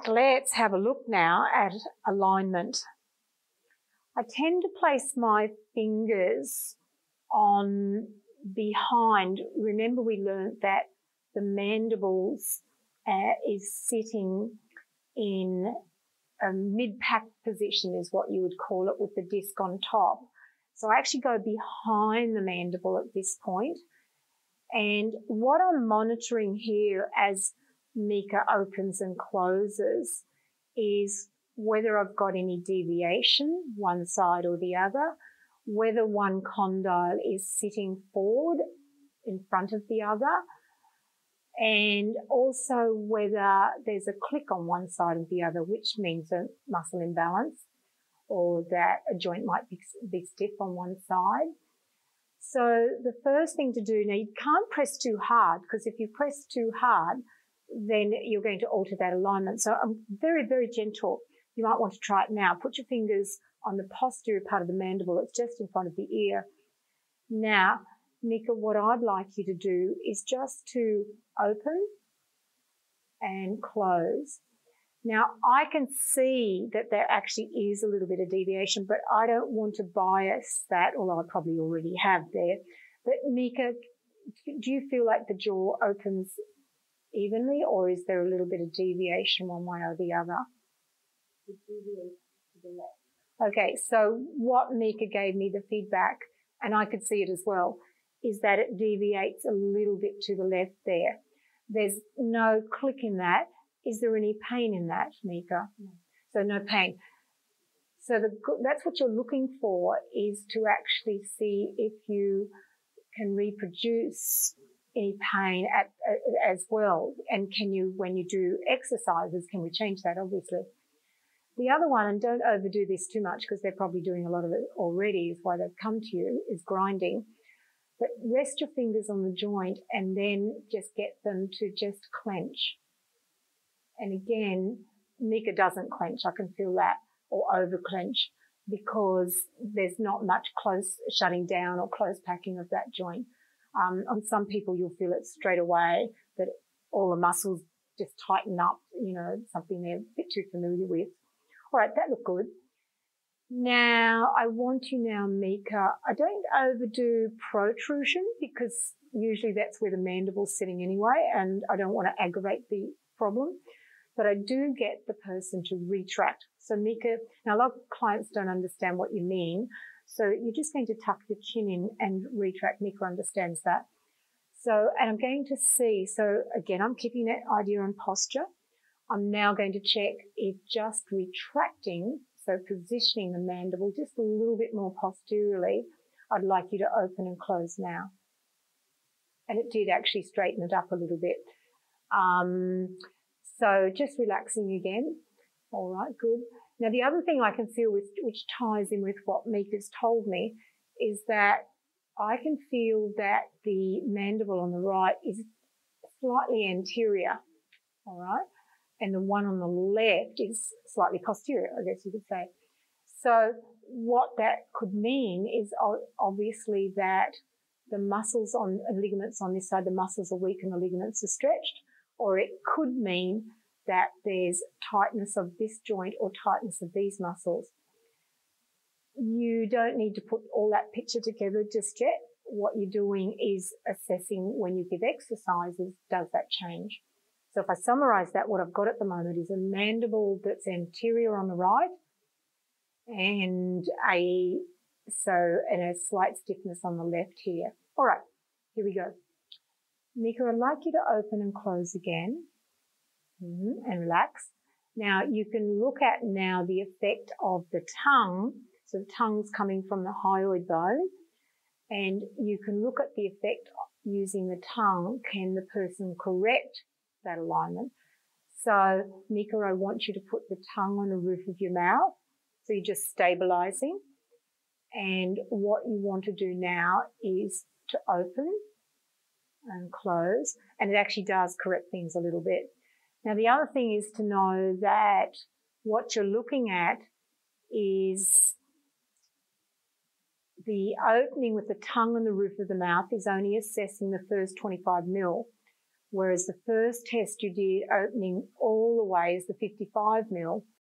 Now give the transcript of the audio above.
Let's have a look now at alignment. I tend to place my fingers on behind. Remember, we learned that the mandibles is sitting in a mid-pack position is what you would call it, with the disc on top. So I actually go behind the mandible at this point. And what I'm monitoring here as Mika opens and closes is whether I've got any deviation, one side or the other, whether one condyle is sitting forward in front of the other, and also whether there's a click on one side or the other, which means a muscle imbalance or that a joint might be stiff on one side. So the first thing to do, now you can't press too hard, because if you press too hard, then you're going to alter that alignment. So I'm very, very gentle. You might want to try it now. Put your fingers on the posterior part of the mandible. It's just in front of the ear. Now, Mika, what I'd like you to do is just to open and close. Now, I can see that there actually is a little bit of deviation, but I don't want to bias that, although I probably already have there. But Mika, do you feel like the jaw opens evenly, or is there a little bit of deviation one way or the other? It deviates to the left. Okay, so what Mika gave me the feedback, and I could see it as well, is that it deviates a little bit to the left there. There's no click in that. Is there any pain in that, Mika? No. So no pain. So that's what you're looking for, is to actually see if you can reproduce any pain as well. And can you, when you do exercises, can we change that, obviously? The other one, and don't overdo this too much because they're probably doing a lot of it already, is why they've come to you, is grinding. But rest your fingers on the joint and then just get them to just clench. And again, Mika doesn't clench, I can feel that, or over clench, because there's not much close shutting down or close packing of that joint. On some people, you'll feel it straight away, that all the muscles just tighten up, you know, something they're a bit too familiar with. All right, that looked good. Now, I want you now, Mika, I don't overdo protrusion, because usually that's where the mandible's sitting anyway, and I don't want to aggravate the problem. But I do get the person to retract. So Mika, now a lot of clients don't understand what you mean. So you're just going to tuck your chin in and retract. Mika understands that. So, and I'm going to see, so again, I'm keeping that idea on posture. I'm now going to check if just retracting, so positioning the mandible just a little bit more posteriorly, I'd like you to open and close now. And it did actually straighten it up a little bit. So just relaxing again. All right, good. Now, the other thing I can feel, which ties in with what Mika's told me, is that I can feel that the mandible on the right is slightly anterior, all right? And the one on the left is slightly posterior, I guess you could say. So what that could mean is obviously that the muscles and ligaments on this side, the muscles are weak and the ligaments are stretched, or it could mean that there's tightness of this joint or tightness of these muscles. You don't need to put all that picture together just yet. What you're doing is assessing, when you give exercises, does that change? So if I summarize that, what I've got at the moment is a mandible that's anterior on the right and a slight stiffness on the left here. All right, here we go. Mika, I'd like you to open and close again and relax. Now you can look at now the effect of the tongue. So the tongue's coming from the hyoid bone, and you can look at the effect using the tongue. Can the person correct that alignment? So Mika, I want you to put the tongue on the roof of your mouth. So you're just stabilizing. And what you want to do now is to open and close. And it actually does correct things a little bit. Now, the other thing is to know that what you're looking at is the opening with the tongue on the roof of the mouth is only assessing the first 25 mil. whereas the first test you did opening all the way is the 55 mil.